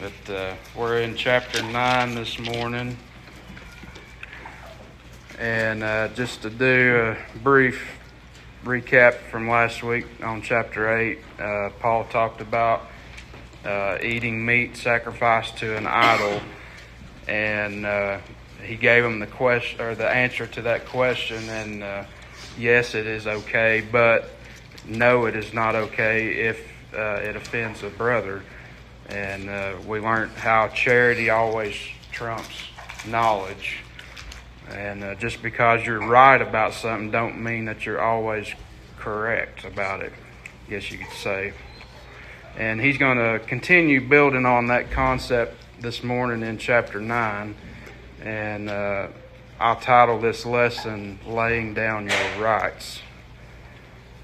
But we're in chapter 9 this morning. And just to do a brief recap from last week on chapter 8, Paul talked about eating meat sacrificed to an idol. And he gave him the answer to that question. And yes, it is okay, but no, it is not okay if it offends a brother. And we learned how charity always trumps knowledge. And just because you're right about something don't mean that you're always correct about it, I guess you could say. And he's going to continue building on that concept this morning in chapter 9. And I'll title this lesson, Laying Down Your Rights.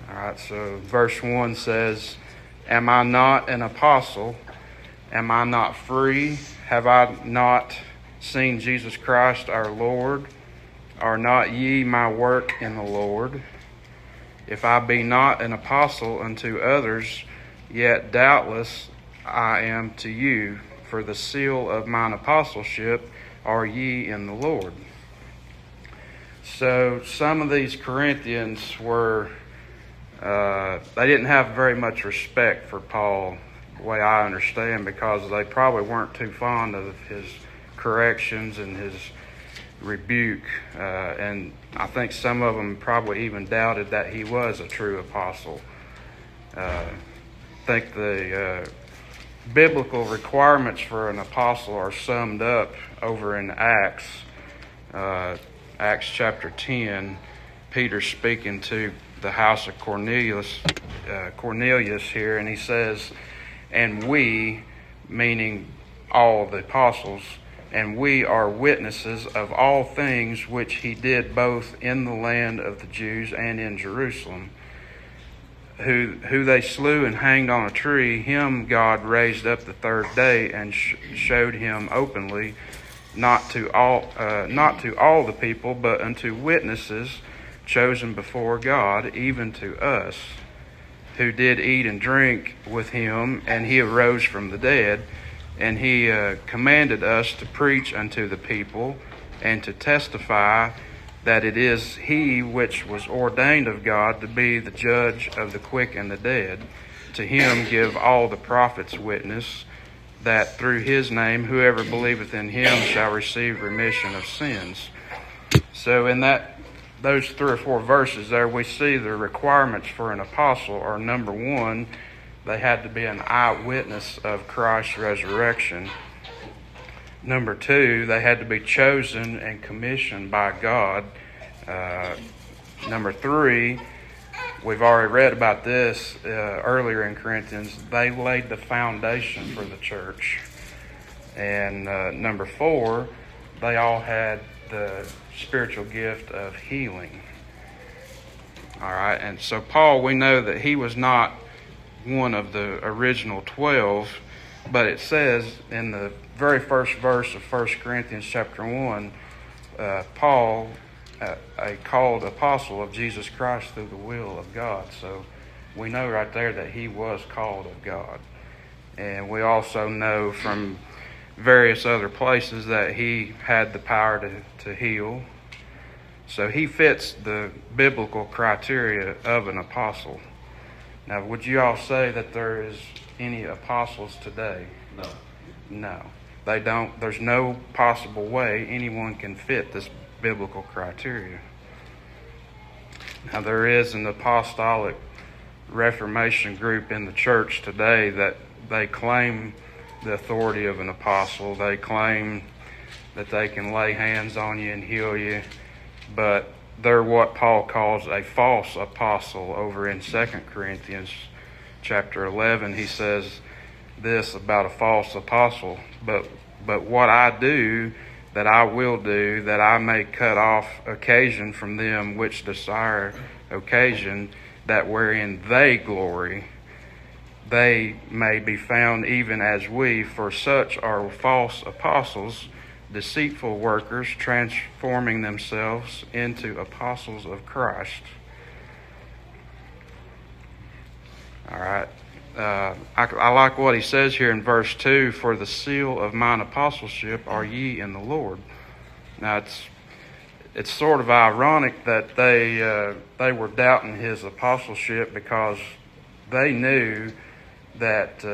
All right, so verse 1 says, "Am I not an apostle? Am I not free? Have I not seen Jesus Christ our Lord? Are not ye my work in the Lord? If I be not an apostle unto others, yet doubtless I am to you, for the seal of mine apostleship are ye in the Lord." So some of these Corinthians were, they didn't have very much respect for Paul, the way I understand, because they probably weren't too fond of his corrections and his rebuke. And I think some of them probably even doubted that he was a true apostle. I think the biblical requirements for an apostle are summed up over in Acts chapter 10. Peter speaking to the house of Cornelius here, and he says, "And we," meaning all the apostles, "and we are witnesses of all things which he did both in the land of the Jews and in Jerusalem, who they slew and hanged on a tree. Him God raised up the third day and showed him openly, not to all the people, but unto witnesses chosen before God, even to us, who did eat and drink with him, and he arose from the dead. And he commanded us to preach unto the people, and to testify that it is he which was ordained of God to be the judge of the quick and the dead. To him give all the prophets witness, that through his name whoever believeth in him shall receive remission of sins." So in those 3 or 4 verses there, we see the requirements for an apostle are, number 1, they had to be an eyewitness of Christ's resurrection. Number 2, they had to be chosen and commissioned by God. Number 3, we've already read about this earlier in Corinthians, they laid the foundation for the church. And number 4, they all had the spiritual gift of healing. All right, and so Paul, we know that he was not one of the original 12, but it says in the very first verse of 1 Corinthians chapter 1, Paul, a called apostle of Jesus Christ through the will of God. So we know right there that he was called of God. And we also know from various other places that he had the power to heal. So he fits the biblical criteria of an apostle. Now, would you all say that there is any apostles today? No. No. They don't. There's no possible way anyone can fit this biblical criteria. Now, there is an apostolic Reformation group in the church today that they claim the authority of an apostle. They claim that they can lay hands on you and heal you, but they're what Paul calls a false apostle. Over in 2 Corinthians chapter 11, he says this about a false apostle. But what I do, that I will do, that I may cut off occasion from them which desire occasion, that wherein they glory, they may be found even as we. For such are false apostles, deceitful workers, transforming themselves into apostles of Christ. All right. I like what he says here in verse 2, for the seal of mine apostleship are ye in the Lord. Now, it's sort of ironic that they were doubting his apostleship because they knew that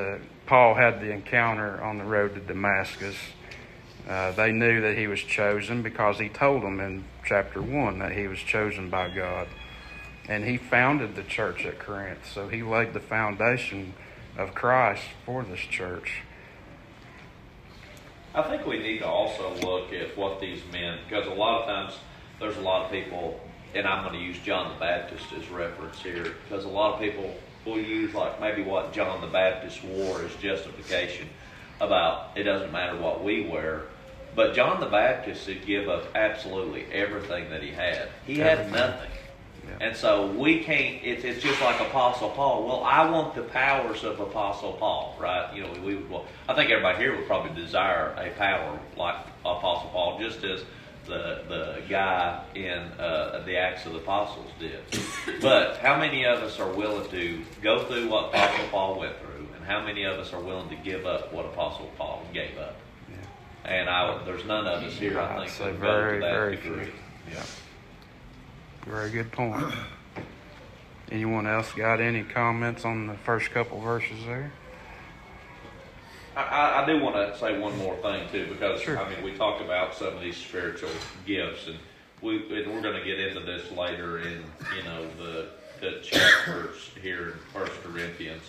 Paul had the encounter on the road to Damascus. They knew that he was chosen because he told them in chapter 1 that he was chosen by God. And he founded the church at Corinth, so he laid the foundation of Christ for this church. I think we need to also look at what these men, because a lot of times there's a lot of people, and I'm going to use John the Baptist as reference here, because a lot of people will use like maybe what John the Baptist wore as justification about it doesn't matter what we wear. But John the Baptist did give up absolutely everything that he had. He had nothing. Yeah. And so we can't, it's just like Apostle Paul. Well, I want the powers of Apostle Paul, right? You know, we would, well, I think everybody here would probably desire a power like Apostle Paul, just as the guy in the Acts of the Apostles did. But how many of us are willing to go through what Apostle Paul went through, and how many of us are willing to give up what Apostle Paul gave up? Yeah. And there's none of us here, I think, that go to that degree. Yeah. Very good point. Anyone else got any comments on the first couple verses there? I do want to say one more thing too, because sure. I mean we talked about some of these spiritual gifts, and we're going to get into this later in the chapters here in 1 Corinthians.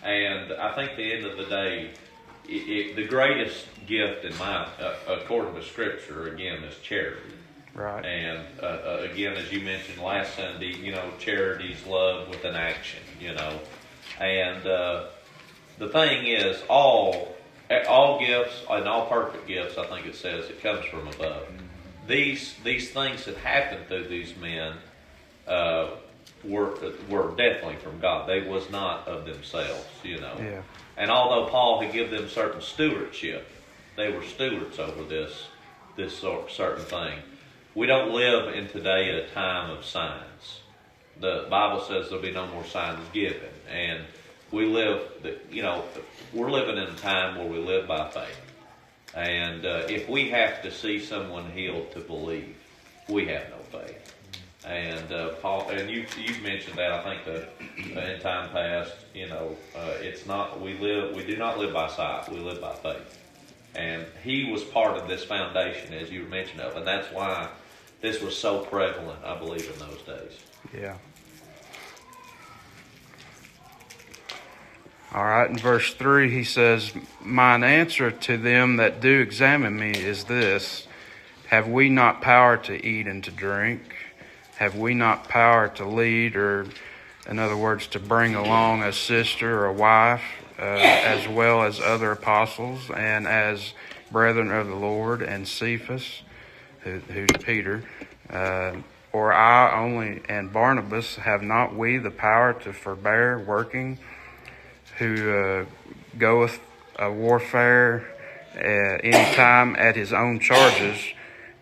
And I think at the end of the day, the greatest gift in according to Scripture again is charity. Right. And again, as you mentioned last Sunday, charity's love with an action. And the thing is, all gifts and all perfect gifts, I think it says, it comes from above. Mm-hmm. These things that happened through these men were definitely from God. They was not of themselves, Yeah. And although Paul had given them certain stewardship, they were stewards over this certain thing. We don't live in today at a time of signs. The Bible says there'll be no more signs given, and we live, we're living in a time where we live by faith. And if we have to see someone healed to believe, we have no faith. And Paul, and you've mentioned that, I think that in time past, it's not, we do not live by sight, we live by faith. And he was part of this foundation, as you mentioned of, and that's why this was so prevalent, I believe, in those days. Yeah. All right, in verse 3 he says, mine answer to them that do examine me is this, have we not power to eat and to drink? Have we not power to lead, or in other words, to bring along a sister or a wife, as well as other apostles, and as brethren of the Lord, and Cephas, who's Peter, or I only and Barnabas, have not we the power to forbear working, who goeth a warfare any time at his own charges,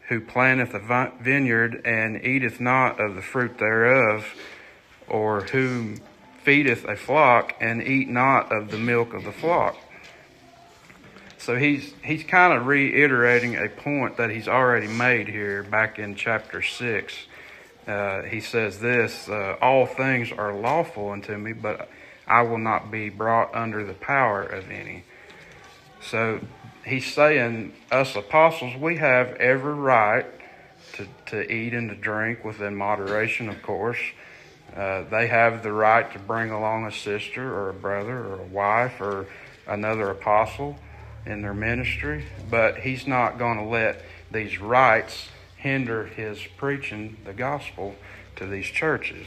who planteth a vineyard and eateth not of the fruit thereof, or who feedeth a flock and eat not of the milk of the flock. So he's kind of reiterating a point that he's already made here back in chapter 6. He says this, all things are lawful unto me, but I will not be brought under the power of any. So he's saying, us apostles, we have every right to eat and to drink within moderation, of course. They have the right to bring along a sister or a brother or a wife or another apostle in their ministry, but he's not going to let these rights hinder his preaching the gospel to these churches.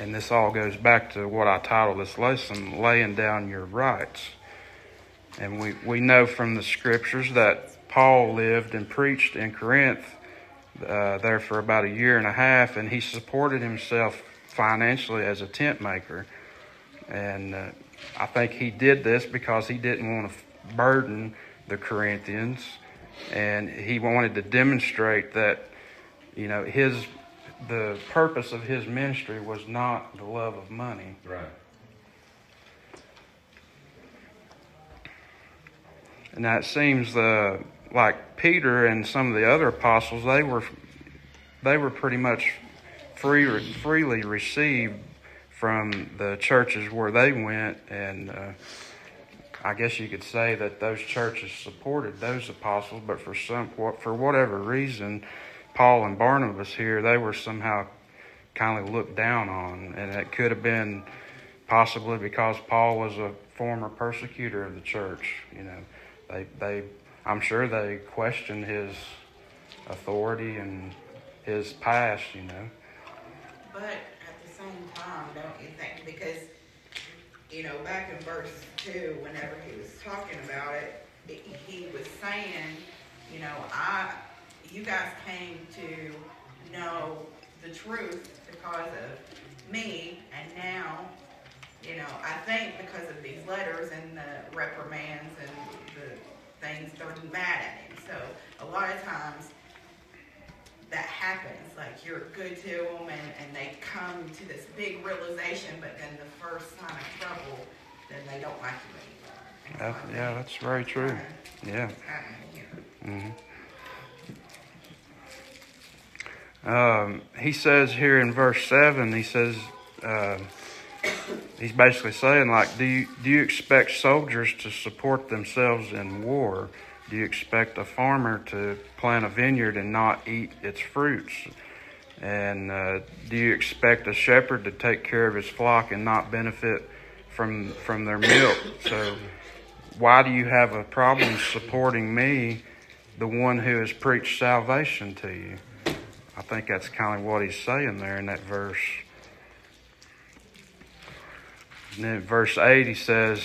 And this all goes back to what I titled this lesson, laying down your rights. And we know from the scriptures that Paul lived and preached in Corinth there for about 1.5 years, and he supported himself financially as a tent maker. And I think he did this because he didn't want to burden the Corinthians, and he wanted to demonstrate that, his the purpose of his ministry was not the love of money. Right. And that seems like Peter and some of the other apostles, they were pretty much freely received from the churches where they went, and I guess you could say that those churches supported those apostles, but for whatever reason, Paul and Barnabas here, they were somehow kind of looked down on, and it could have been possibly because Paul was a former persecutor of the church. You know, I'm sure they questioned his authority and his past. You know, but at the same time, don't you think? Because back in verse 2, whenever he was talking about it, he was saying, you guys came to know the truth because of me, and now, I think because of these letters and the reprimands and the things, they're mad at him. So a lot of times that happens, like you're good to them and they come to this big realization, but then the first sign of trouble, then they don't like you anymore. yeah, that's very true. Yeah. He says here in verse 7, he says, he's basically saying, like, do you expect soldiers to support themselves in war? Do you expect a farmer to plant a vineyard and not eat its fruits? And do you expect a shepherd to take care of his flock and not benefit from their milk? So why do you have a problem supporting me, the one who has preached salvation to you? I think that's kind of what he's saying there in that verse. And then verse 8 he says,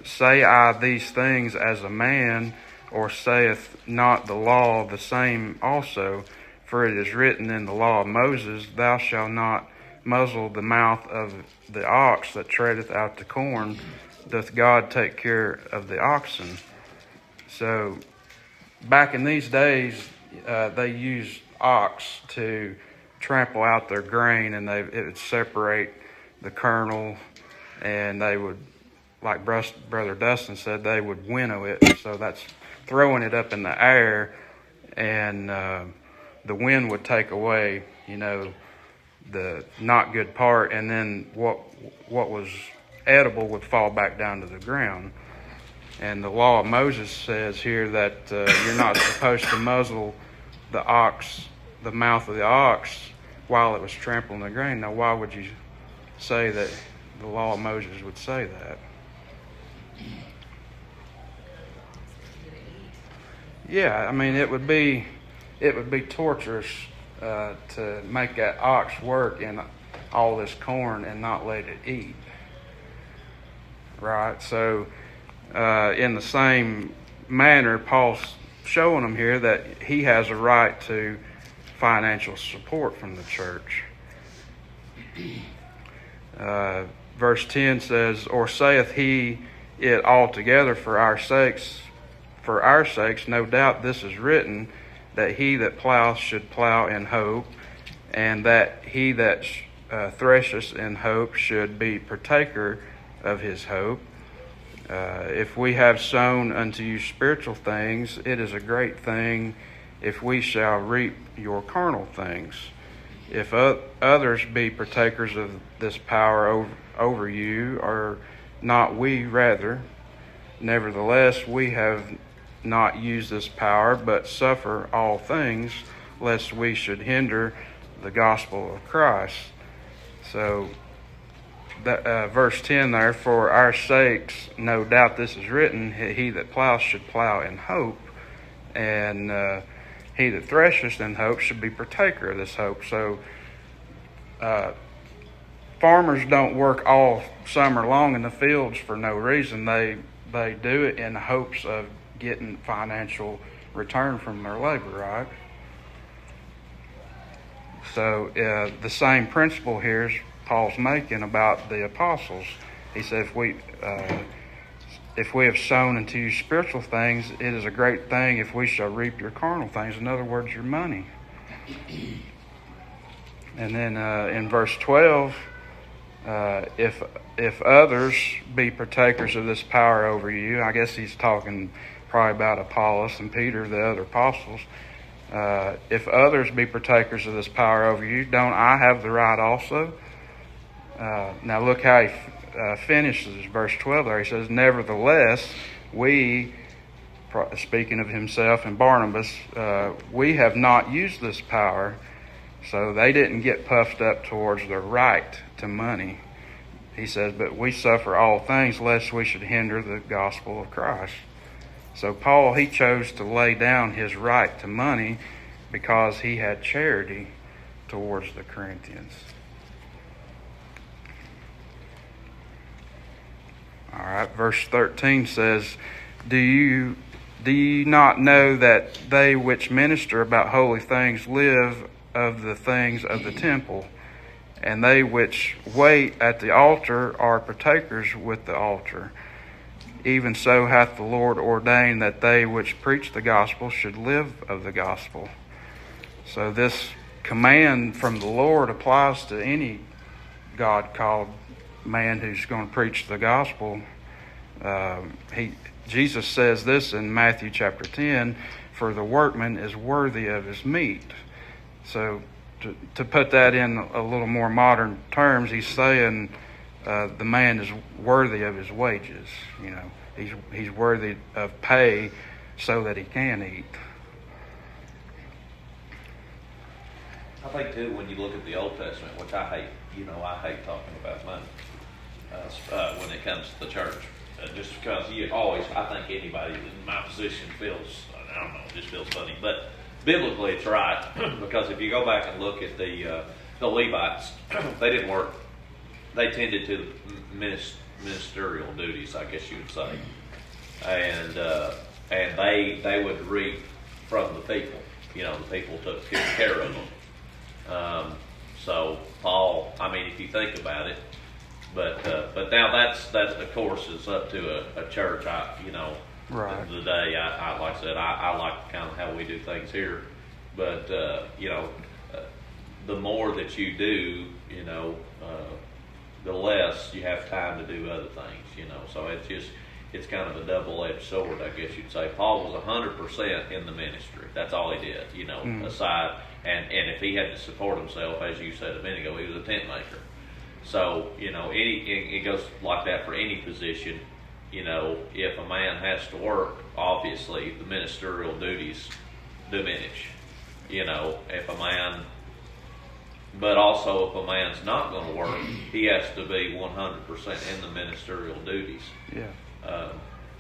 say I these things as a man, or saith not the law the same also? For it is written in the law of Moses, thou shalt not muzzle the mouth of the ox that treadeth out the corn. Doth God take care of the oxen? So back in these days, they used ox to trample out their grain, and it would separate the kernel, and they would, like Brother Dustin said, they would winnow it. So that's throwing it up in the air, and the wind would take away, the not good part, and then what was edible would fall back down to the ground. And the law of Moses says here that you're not supposed to muzzle the mouth of the ox while it was trampling the grain. Now, why would you say that the law of Moses would say that? Yeah, I mean, it would be torturous to make that ox work in all this corn and not let it eat. Right? So, in the same manner, Paul's showing them here that he has a right to financial support from the church. Verse 10 says, or saith he it altogether for our sakes? For our sakes, no doubt this is written, that he that ploweth should plow in hope, and that he that thresheth in hope should be partaker of his hope. If we have sown unto you spiritual things, it is a great thing if we shall reap your carnal things. If others be partakers of this power over you, are not we rather? Nevertheless, we have not used this power, but suffer all things, lest we should hinder the gospel of Christ. So, that verse 10 there, for our sakes, no doubt this is written, he that plows should plow in hope, and he that thresheth in hope should be partaker of this hope. So, farmers don't work all summer long in the fields for no reason. They do it in hopes of getting financial return from their labor, right? So the same principle here is Paul's making about the apostles. He said, if we have sown into you spiritual things, it is a great thing if we shall reap your carnal things. In other words, your money. And then in verse 12, if others be partakers of this power over you, I guess he's talking probably about Apollos and Peter, the other apostles. If others be partakers of this power over you, don't I have the right also? Now look how he finishes verse 12 there. He says, nevertheless, we, speaking of himself and Barnabas, we have not used this power. So they didn't get puffed up towards their right to money. He says, but we suffer all things lest we should hinder the gospel of Christ. So Paul, he chose to lay down his right to money because he had charity towards the Corinthians. All right, verse 13 says, Do you not know that they which minister about holy things live of the things of the temple, and they which wait at the altar are partakers with the altar? Even so hath the Lord ordained that they which preach the gospel should live of the gospel. So this command from the Lord applies to any God-called man who's going to preach the gospel. Jesus says this in Matthew chapter 10, for the workman is worthy of his meat. So to put that in a little more modern terms, he's saying the man is worthy of his wages. You know, he's worthy of pay so that he can eat. I think too, when you look at the Old Testament, which I hate, I hate talking about money when it comes to the church, just because you always, I think anybody in my position feels, I don't know, just feels funny, but biblically it's right, because if you go back and look at the Levites, they didn't work. They tended to ministerial duties, I guess you would say, and they would reap from the people. The people took good care of them. So Paul, if you think about it, but now that's of course is up to a church. Right. The day I like I said, I like kind of how we do things here, but the more that you do, the less you have time to do other things. So it's kind of a double-edged sword, I guess you'd say. Paul was 100% in the ministry. That's all he did. Aside and if he had to support himself, as you said a minute ago, he was a tent maker. So it goes like that for any position. If a man has to work, obviously the ministerial duties diminish. If a man, but also if a man's not going to work, he has to be 100% in the ministerial duties. Yeah.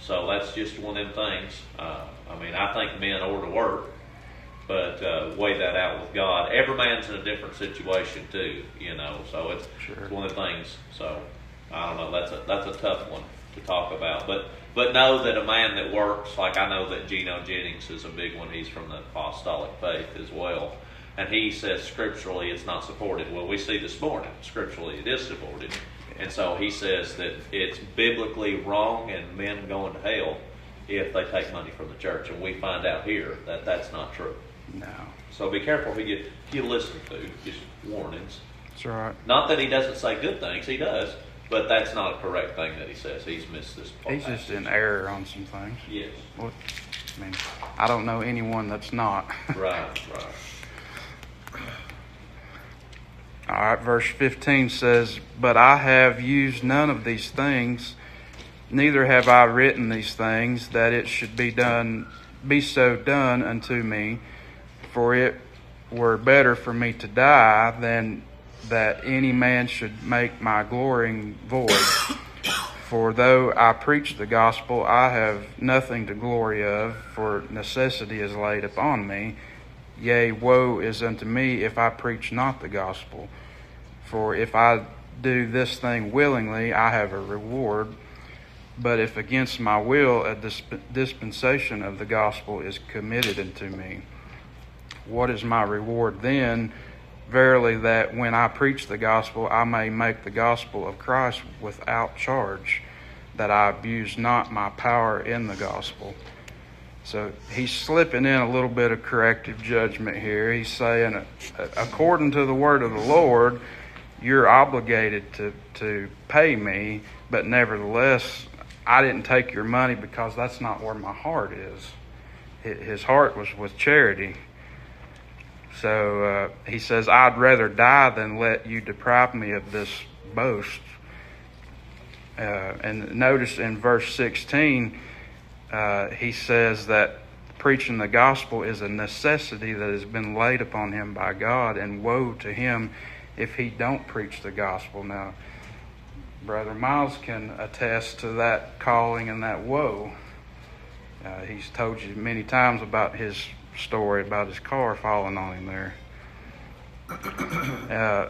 So that's just one of them things. I think men ought to work, but weigh that out with God. Every man's in a different situation too, so it's one of the things. So I don't know, that's a tough one to talk about, but know that a man that works, like I know that Geno Jennings is a big one. He's from the apostolic faith as well, and he says scripturally it's not supported. Well, we see this morning scripturally it is supported, and so he says that it's biblically wrong and men going to hell if they take money from the church, and we find out here that that's not true. No. So be careful who you listen to. Just warnings. That's right. Not that he doesn't say good things, he does, but that's not a correct thing that he says. He's missed this part. He's just in error on some things. Yes. Well, I don't know anyone that's not. Right. All right, verse 15 says, But I have used none of these things, neither have I written these things, that it should be so done unto me. For it were better for me to die than that any man should make my glorying void. For though I preach the gospel, I have nothing to glory of, for necessity is laid upon me. Yea, woe is unto me if I preach not the gospel. For if I do this thing willingly, I have a reward. But if against my will a dispensation of the gospel is committed unto me, what is my reward then? Verily, that when I preach the gospel, I may make the gospel of Christ without charge, that I abuse not my power in the gospel. So he's slipping in a little bit of corrective judgment here. He's saying, according to the word of the Lord, you're obligated to pay me, but nevertheless, I didn't take your money because that's not where my heart is. His heart was with charity. So he says, I'd rather die than let you deprive me of this boast. And notice in verse 16, he says that preaching the gospel is a necessity that has been laid upon him by God, and woe to him if he don't preach the gospel. Now, Brother Miles can attest to that calling and that woe. He's told you many times about his story about his car falling on him there.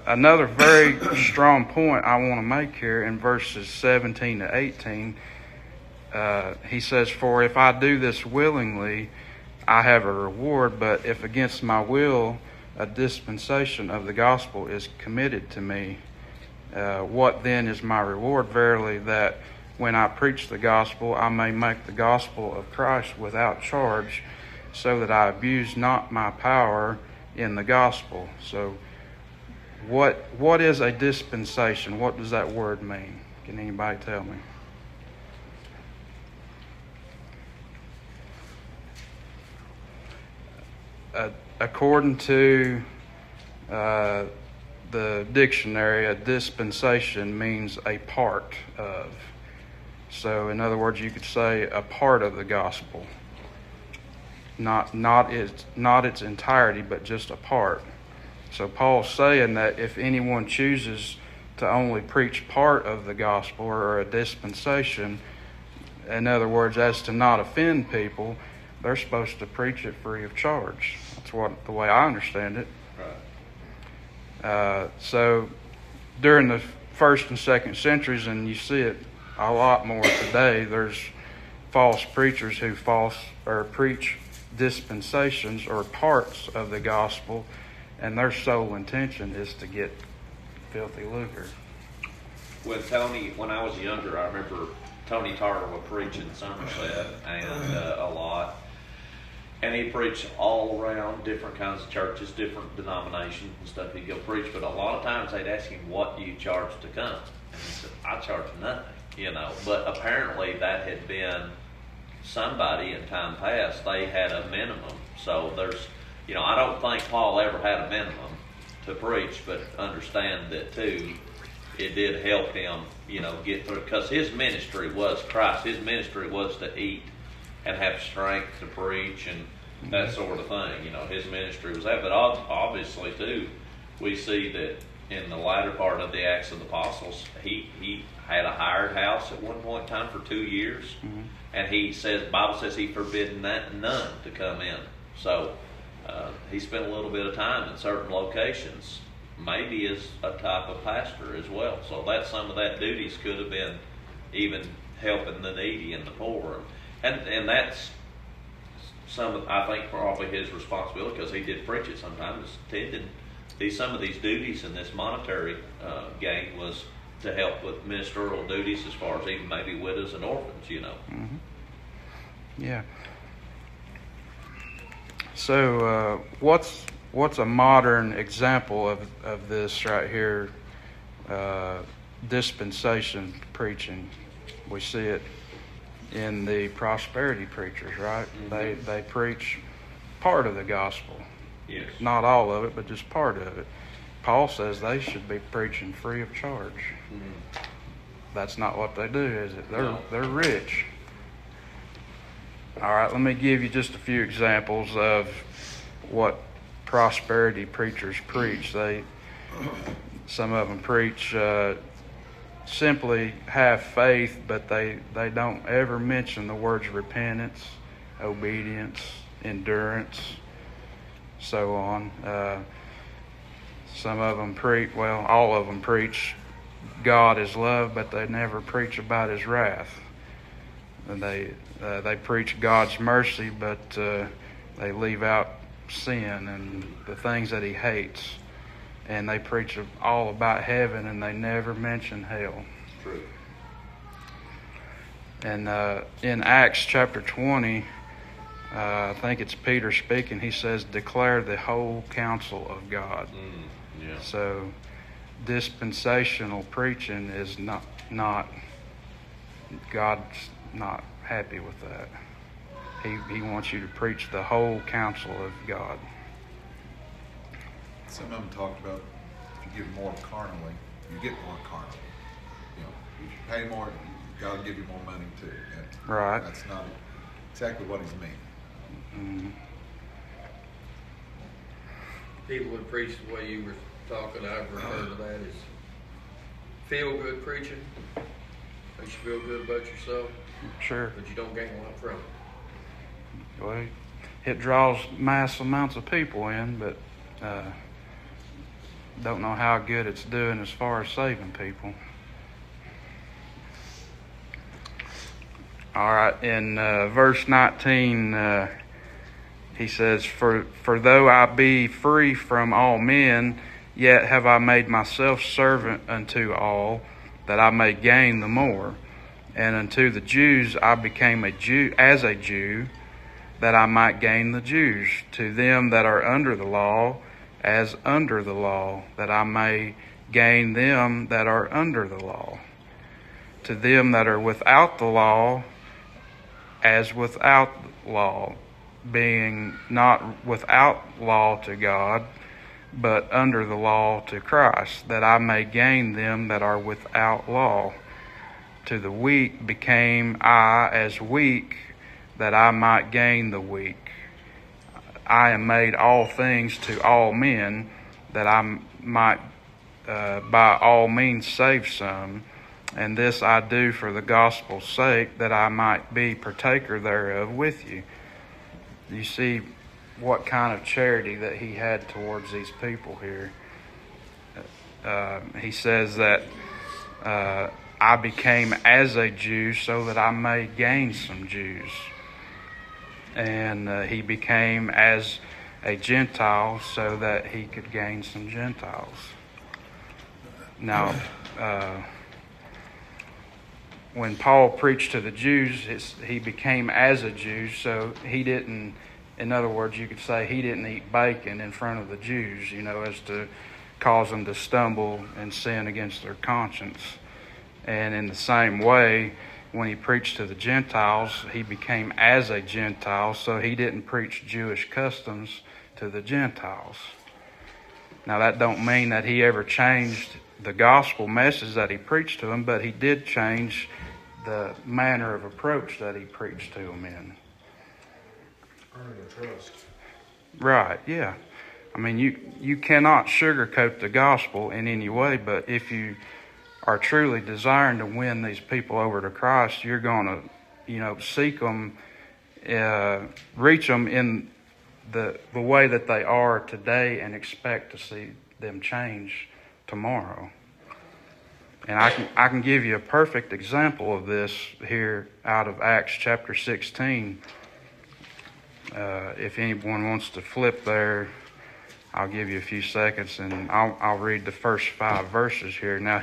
Another very strong point I want to make here in verses 17 to 18, he says, for if I do this willingly, I have a reward, but if against my will, a dispensation of the gospel is committed to me. What then is my reward? Verily, that when I preach the gospel, I may make the gospel of Christ without charge, so that I abuse not my power in the gospel. So what is a dispensation? What does that word mean? Can anybody tell me? According to the dictionary, a dispensation means a part of. So, in other words, you could say a part of the gospel. Not its entirety, but just a part. So Paul's saying that if anyone chooses to only preach part of the gospel or a dispensation, in other words, as to not offend people, they're supposed to preach it free of charge. That's the way I understand it. Right. So during the first and second centuries, and you see it a lot more today, there's false preachers who preach dispensations or parts of the gospel, and their sole intention is to get filthy lucre. When I was younger, I remember Tony Tarver would preach in Somerset and a lot, and he preached all around different kinds of churches, different denominations and stuff. He'd go preach, but a lot of times they'd ask him, "What do you charge to come?" And he said, "I charge nothing," But apparently that had been somebody in time past. They had a minimum. So there's, I don't think Paul ever had a minimum to preach, but understand that too, it did help him, get through, because his ministry was Christ. His ministry was to eat and have strength to preach and that sort of thing. His ministry was that. But obviously too, we see that in the latter part of the Acts of the Apostles, he had a hired house at one point in time for 2 years. Mm-hmm. And the Bible says he forbidden none to come in. So he spent a little bit of time in certain locations, maybe as a type of pastor as well. So some of that duties could have been even helping the needy and the poor. And that's I think probably his responsibility, because he did preach it sometimes, tended some of these duties in this monetary gain was to help with ministerial duties as far as even maybe widows and orphans, Mm-hmm. Yeah. So what's a modern example of this right here? Dispensation preaching. We see it in the prosperity preachers, right? Mm-hmm. They preach part of the gospel. Yes. Not all of it, but just part of it. Paul says they should be preaching free of charge. Mm-hmm. That's not what they do, is it? They're rich. All right, let me give you just a few examples of what prosperity preachers preach. Some of them preach simply have faith, but they don't ever mention the words repentance, obedience, endurance, so on. Some of them all of them preach God is love, but they never preach about His wrath. And they preach God's mercy, but they leave out sin and the things that He hates. And they preach all about heaven, and they never mention hell. True. And in Acts chapter 20, I think it's Peter speaking. He says, declare the whole counsel of God. Yeah. So dispensational preaching is not God's not happy with that. He wants you to preach the whole counsel of God. Some of them talked about if you give more carnally, you get more carnally. You know, if you pay more, God will give you more money too. And Right. That's not exactly what he's meaning. Mm-hmm. People would preach the way you were talking. I've referred to that as feel good preaching. Makes you feel good about yourself, Sure. but you don't gain a lot from it. Well, it draws mass amounts of people in, but don't know how good it's doing as far as saving people. All right, in verse 19, he says, For though I be free from all men, yet have I made myself servant unto all, that I may gain the more. And unto the Jews I became a Jew, as a Jew, that I might gain the Jews. To them that are under the law, as under the law, that I may gain them that are under the law. To them that are without the law, as without law, being not without law to God, but under the law to Christ, that I may gain them that are without law. To the weak became I as weak, that I might gain the weak. I am made all things to all men, that I might by all means save some. And this I do for the gospel's sake, that I might be partaker thereof with you. You see what kind of charity that he had towards these people here. He says that I became as a Jew so that I may gain some Jews. And he became as a Gentile so that he could gain some Gentiles. Now, when Paul preached to the Jews, he became as a Jew, so he didn't, in other words, you could say he didn't eat bacon in front of the Jews, as to cause them to stumble and sin against their conscience. And in the same way, when he preached to the Gentiles, he became as a Gentile, so he didn't preach Jewish customs to the Gentiles. Now, that don't mean that he ever changed the gospel message that he preached to them, but he did change the manner of approach that he preached to them in. Earning their trust. Right, yeah. I mean, you cannot sugarcoat the gospel in any way, but if you are truly desiring to win these people over to Christ, you're going to, seek them, reach them in the way that they are today and expect to see them change tomorrow. And I can give you a perfect example of this here out of Acts chapter 16. If anyone wants to flip there, I'll give you a few seconds and I'll read the first 5 verses here. Now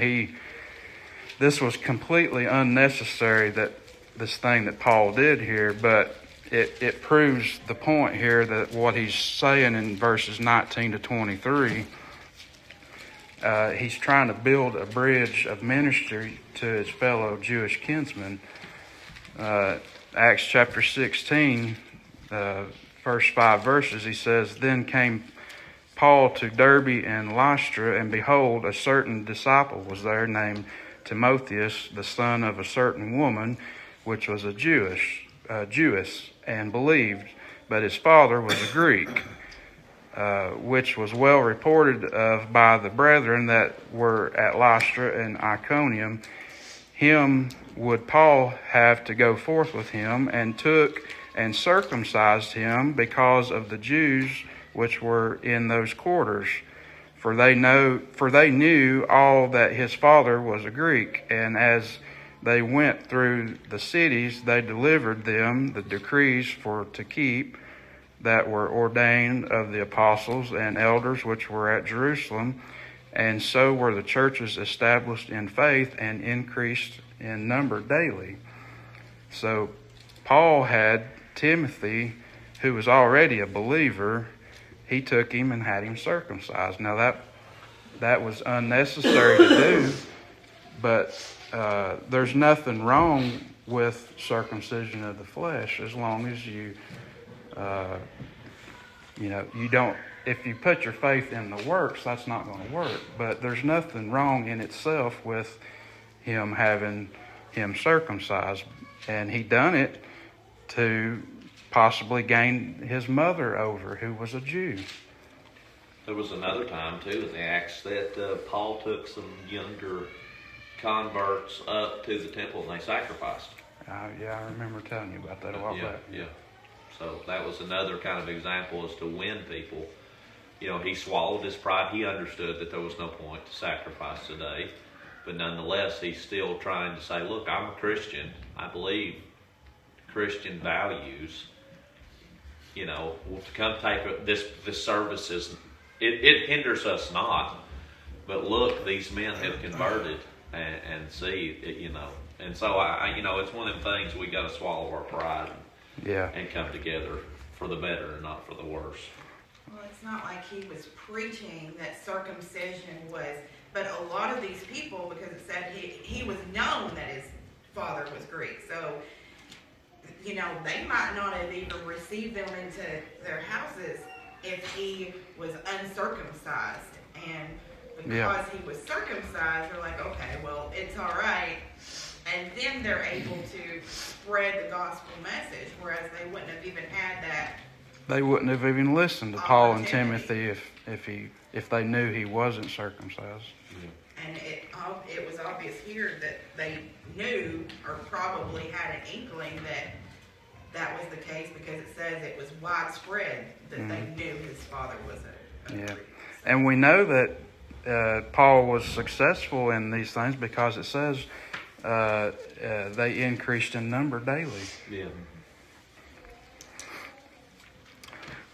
this was completely unnecessary, that this thing that Paul did here, but it proves the point here that what he's saying in verses 19 to 23, he's trying to build a bridge of ministry to his fellow Jewish kinsmen. Acts chapter 16, first 5 verses, he says, Then came Paul to Derbe and Lystra, and behold, a certain disciple was there named Timotheus, the son of a certain woman, which was a Jewess, and believed, but his father was a Greek, which was well reported of by the brethren that were at Lystra and Iconium. Him would Paul have to go forth with him, and took and circumcised him because of the Jews which were in those quarters. For they knew all that his father was a Greek, and as they went through the cities, they delivered them the decrees for to keep that were ordained of the apostles and elders which were at Jerusalem. And so were the churches established in faith and increased in number daily. So Paul had Timothy who was already a believer, he took him and had him circumcised. Now that was unnecessary to do, but there's nothing wrong with circumcision of the flesh as long as you don't. If you put your faith in the works, that's not going to work. But there's nothing wrong in itself with him having him circumcised, and he done it to possibly gain his mother over, who was a Jew. There was another time too in the Acts that Paul took some younger converts up to the temple and they sacrificed. Yeah, I remember telling you about that a while back. Yeah. So that was another kind of example as to win people. You know, he swallowed his pride. He understood that there was no point to sacrifice today. But nonetheless, he's still trying to say, look, I'm a Christian. I believe Christian values. You know, to come take this service it hinders us not. But look, these men have converted and see, you know. And so, it's one of them things we got to swallow our pride and come together for the better and not for the worse. Well, it's not like he was preaching that circumcision was, but a lot of these people, because it said he was known that his father was Greek, so, they might not have even received them into their houses if he was uncircumcised. And because he was circumcised, they're like, okay, well, it's all right. And then they're able to spread the gospel message, whereas they wouldn't have even had that. They wouldn't have even listened to Paul and Timothy if they knew he wasn't circumcised. And it was obvious here that they knew, or probably had an inkling that was the case, because it says it was widespread that they knew his father was a Greek. And we know that Paul was successful in these things because it says they increased in number daily. Yeah.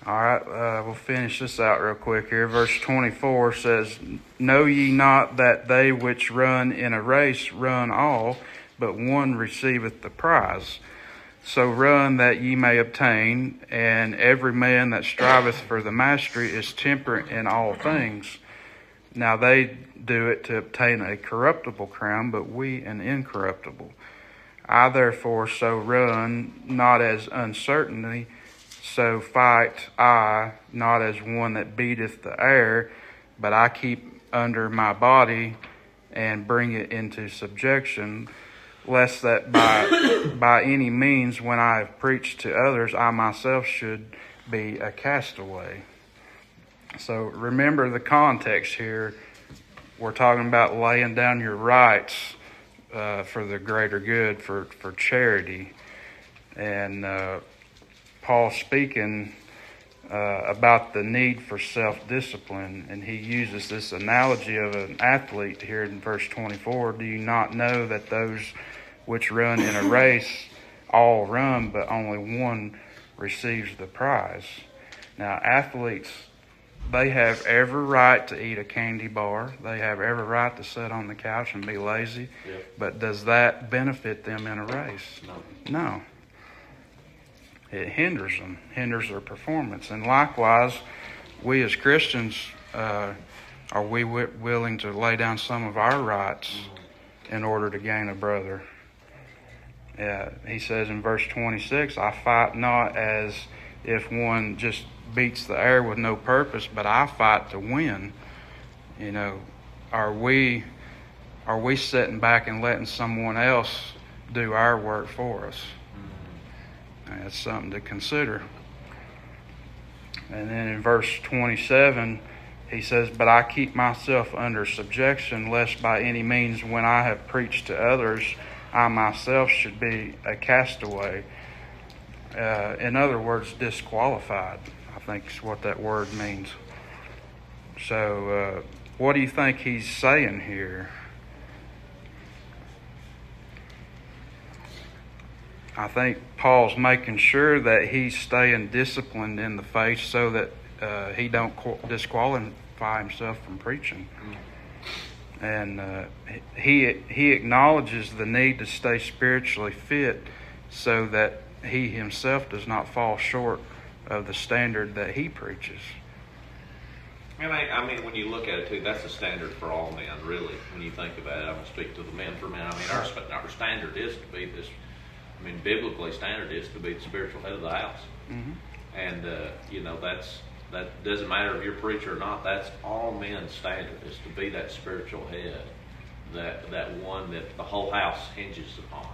All right, we'll finish this out real quick here. Verse 24 says, "Know ye not that they which run in a race run all, but one receiveth the prize? So run that ye may obtain, and every man that striveth for the mastery is temperate in all things. Now they do it to obtain a corruptible crown, but we an incorruptible. I therefore so run, not as uncertainly, so fight I, not as one that beateth the air, but I keep under my body and bring it into subjection, lest that by any means, when I have preached to others, I myself should be a castaway." So remember the context here. We're talking about laying down your rights for the greater good, for charity. And Paul speaking about the need for self-discipline, and he uses this analogy of an athlete here in verse 24. "Do you not know that those which run in a race all run, but only one receives the prize?" Now, athletes, they have every right to eat a candy bar. They have every right to sit on the couch and be lazy. Yeah. But does that benefit them in a race? No. It hinders them, hinders their performance. And likewise, we as Christians, are we willing to lay down some of our rights in order to gain a brother? He says in verse 26, "I fight not as if one just beats the air with no purpose, but I fight to win." Are we sitting back and letting someone else do our work for us? That's something to consider. And then in verse 27, he says, "But I keep myself under subjection, lest by any means, when I have preached to others, I myself should be a castaway." In other words, disqualified, I think is what that word means. So what do you think he's saying here? I think Paul's making sure that he's staying disciplined in the faith so that he don't disqualify himself from preaching. And he acknowledges the need to stay spiritually fit so that he himself does not fall short of the standard that he preaches. And I mean, when you look at it too, that's the standard for all men, really. When you think about it, I'm gonna speak to the men for a minute. I mean, our standard is to be this. I mean, biblically, standard is to be the spiritual head of the house. Mm-hmm. And you know, that doesn't matter if you're a preacher or not. That's all men's standard, is to be that spiritual head, that one that the whole house hinges upon.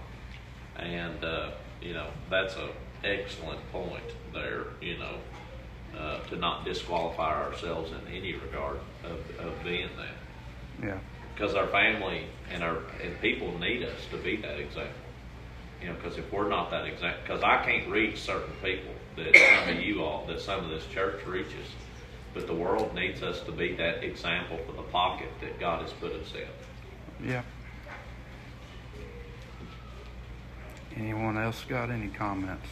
And you know, that's an excellent point there. You know, to not disqualify ourselves in any regard of being that. Yeah. Because our family and people need us to be that example. You know, because if we're not that example, because I can't reach certain people that some of you all, that some of this church reaches, but the world needs us to be that example for the pocket that God has put us in. Yeah. Anyone else got any comments?